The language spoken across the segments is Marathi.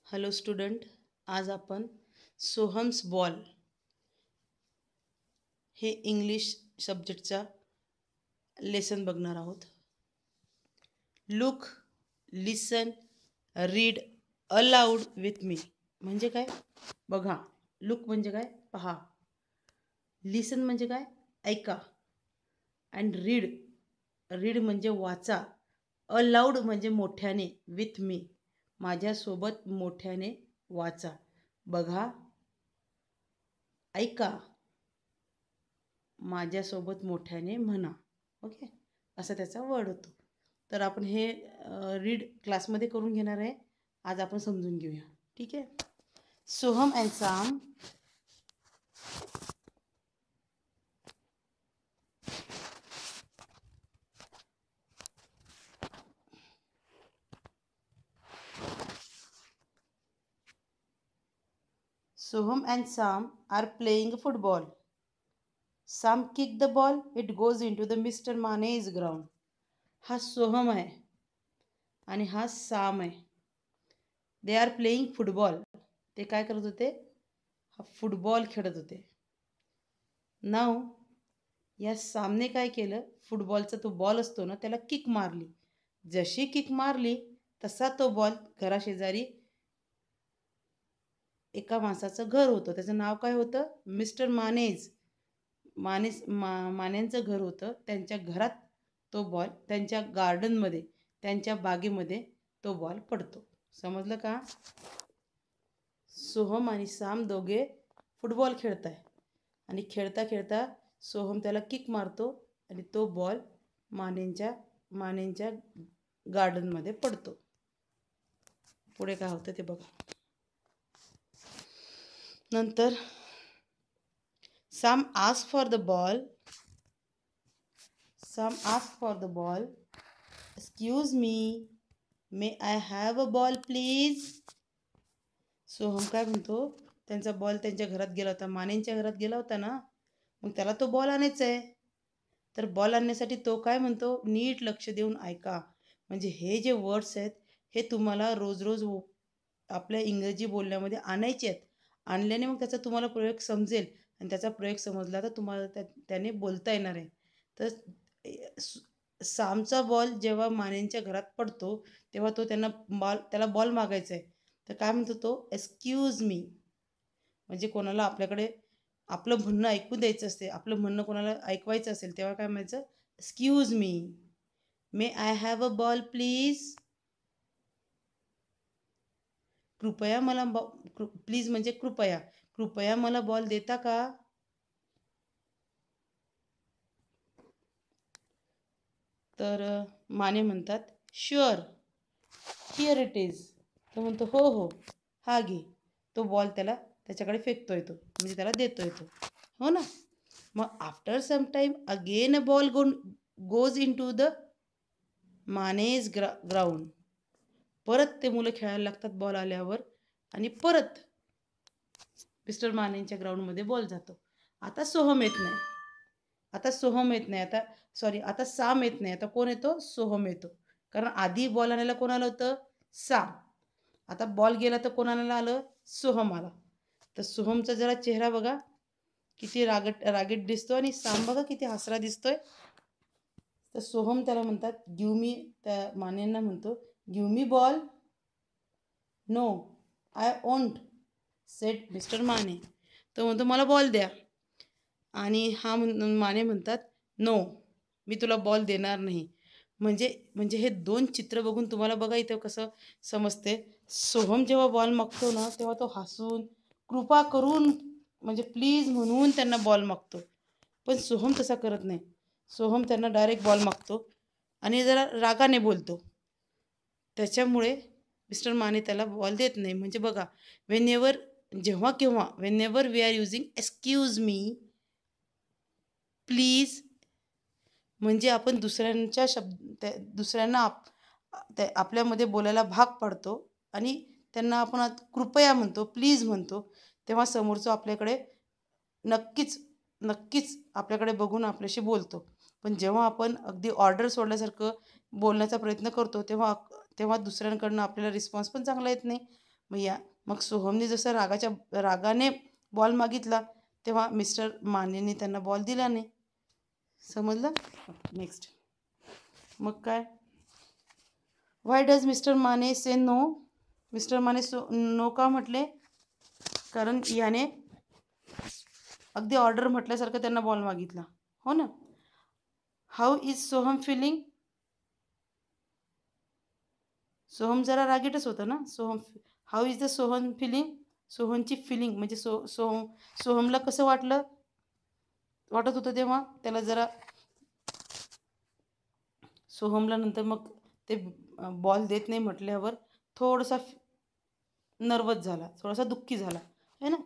हॅलो स्टुडंट, आज आपण सोहम्स बॉल हे इंग्लिश सब्जेक्टचा लेसन बघणार आहोत. Look, listen, read aloud with me म्हणजे काय बघा. लुक म्हणजे काय पहा, लिसन म्हणजे काय ऐका, अँड रीड म्हणजे वाचा, अलाउड म्हणजे मोठ्याने, विथ मी माझ्यासोबत मोठ्याने वाचा, बघा, ऐका, माझ्यासोबत मोठ्याने म्हणा. ओके, असा त्याचा वर्ड होतो. तर आपण हे रीड क्लासमध्ये करून घेणार आहे. आज आपण समजून घेऊया. ठीक आहे. Soham and Sam Soham and Sam are playing football. Sam kicked the ball. It goes into the Mr. Mane's ground. हा सोहम आहे आणि हा साम आहे. They are playing football. ते काय करत होते? हा फुटबॉल खेळत होते. नाव या सामने काय केलं? फुटबॉलचा तो बॉल असतो ना, त्याला किक मारली. जशी किक मारली तसा तो बॉल घराशेजारी एका माणसाचं घर होतं. त्याचं नाव काय होतं? मिस्टर मानेंचं घर होतं. त्यांच्या घरात तो बॉल, त्यांच्या गार्डनमध्ये, त्यांच्या बागेमध्ये तो बॉल पडतो. समजलं का? सोहम आणि साम दोघे फुटबॉल खेळत आहे आणि खेळता खेळता सोहम त्याला किक मारतो आणि तो बॉल मानेंच्या गार्डनमध्ये पडतो. पुढे काय होतं ते बघा. नंतर Sam asked for the ball. Excuse me, may I have a ball please? Soham काय म्हणतो? त्यांचा बॉल त्यांच्या घरात गेला होता, मानेंच्या घरात गेला होता ना, मग त्याला तो बॉल आणायचा आहे. तर बॉल आणण्यासाठी तो काय म्हणतो? नीट लक्ष देऊन ऐका. म्हणजे हे जे वर्ड्स आहेत हे तुम्हाला रोज रोज आपल्या इंग्रजी बोलण्यामध्ये आणायचे आहेत. आणल्याने मग त्याचा तुम्हाला प्रयोग समजेल आणि त्याचा प्रयोग समजला तर तुम्हाला त्याने बोलता येणार आहे. तर सामचा बॉल जेव्हा मानेंच्या घरात पडतो तेव्हा तो त्याला बॉल मागायचा आहे. तर काय म्हणतो तो? Excuse me. म्हणजे कोणाला आपल्याकडे आपलं म्हणणं ऐकून द्यायचं असते, आपलं म्हणणं कोणाला ऐकवायचं असेल तेव्हा काय म्हणायचं? Excuse me, may I have a ball please. कृपया मला प्लीज म्हणजे कृपया मला बॉल देता का? तर माने म्हणतात शुअर, हिअर इट इज. तो म्हणतो हो हो, हा घे. तो बॉल त्याच्याकडे फेकतोय तो, म्हणजे त्याला देतोय तो, हो ना. मग after some time again a ball goes into the मानेज ग्राउंड. परत ते मुलं खेळायला लागतात बॉल आल्यावर आणि परत मिस्टर मानेंच्या ग्राउंडमध्ये बॉल जातो. आता सोहम येत नाही. आता साम येत नाही. आता कोण येतो? सोहम येतो. कारण आधी बॉल आणायला कोण आलं होतं? साम. आता बॉल गेला तर कोण आणायला आलं? सोहम आला. तर सोहमचा जरा चेहरा बघा किती रागीट दिसतो आणि साम बघा किती हसरा दिसतोय. तर सोहम त्याला म्हणतात त्या मानेंना म्हणतो give me ball. No, I won't, said Mister Mane. तो म्हणतो मला बॉल द्या. आणि माने म्हणतात नो, मी तुला बॉल देणार नाही. म्हणजे हे दोन चित्र बघून तुम्हाला बघा इथं कसं समजते. सोहम जेव्हा बॉल मागतो ना तेव्हा तो हसून कृपा करून म्हणजे प्लीज म्हणून त्यांना बॉल मागतो. पण सोहम तसा करत नाही. सोहम त्यांना डायरेक्ट बॉल मागतो आणि जरा रागाने बोलतो. त्याच्यामुळे मिस्टर माने त्याला बॉल देत नाही. म्हणजे बघा, whenever we are using excuse me, please, म्हणजे आपण दुसऱ्यांना आपल्यामध्ये बोलायला भाग पाडतो आणि त्यांना आपण कृपया म्हणतो, प्लीज म्हणतो, तेव्हा समोरचं आपल्याकडे नक्कीच आपल्याकडे बघून आपल्याशी बोलतो. पण जेव्हा आपण अगदी ऑर्डर सोडल्यासारखं बोलण्याचा प्रयत्न करतो तेव्हा दुसऱ्यांकडनं आपल्याला रिस्पॉन्स पण चांगला येत नाही. मग सोहमने जसं रागाने बॉल मागितला तेव्हा मिस्टर मानेने त्यांना बॉल दिला नाही. समजलं? नेक्स्ट. मग काय, why does Mister Mane say no? Mister Mane no का म्हटले? कारण याने अगदी ऑर्डर म्हटल्यासारखं त्यांना बॉल मागितला, हो ना. How is Soham feeling? सोहम जरा रागीटच होता ना. How is the Soham feeling? सोहमची फिलिंग म्हणजे सोहमला कसं वाटत होतं तेव्हा त्याला जरा, सोहमला नंतर मग ते बॉल देत नाही म्हटल्यावर थोडासा नर्वस झाला, थोडासा दुःखी झाला, है ना.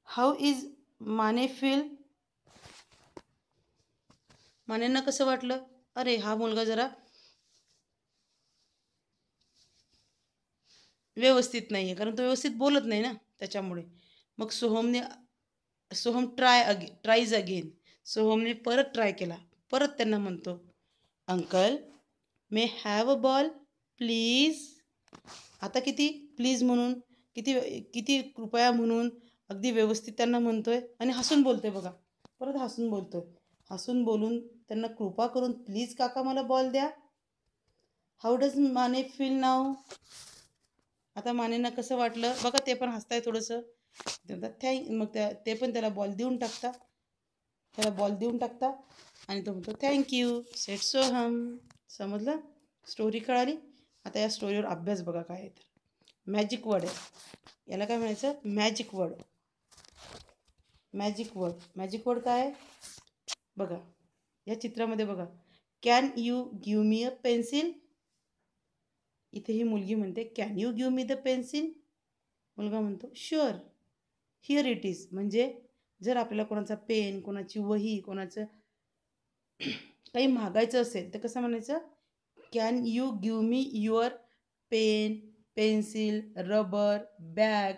How is Mane feel? मानेंना कसं वाटलं, अरे हा मुलगा जरा व्यवस्थित नाही आहे, कारण तो व्यवस्थित बोलत नाही ना त्याच्यामुळे. मग सोहम ट्राईज अगेन. सोहमने परत ट्राय केला. परत त्यांना म्हणतो, uncle may have a ball please. आता किती प्लीज म्हणून, किती किती कृपया म्हणून अगदी व्यवस्थित त्यांना म्हणतोय आणि हसून बोलतोय बघा. परत हसून बोलतोय. हसून बोलून त्यांना कृपा करून प्लीज काका मला बॉल द्या. How does Mane feel now? आता मानेंना कसं वाटलं बघा, ते पण हसताय थोडंसं. मग ते पण त्याला बॉल देऊन टाकता आणि तो म्हणतो थँक्यू सेट सोहम. समजलं? स्टोरी कळाली? आता या स्टोरीवर अभ्यास बघा काय आहे तर. मॅजिक वर्ड आहे याला. काय म्हणायचं? Magic word. मॅजिक वर्ड काय आहे बघा, या चित्रामध्ये बघा. Can you give me a pencil? इथे ही मुलगी म्हणते can you give me the pencil? मुलगा म्हणतो शुअर, हिअर इट इज. म्हणजे जर आपल्याला कोणाचा पेन, कोणाची वही, कोणाचं काही मागायचं असेल तर कसं म्हणायचं? Can you give me your pen, pencil, rubber, bag,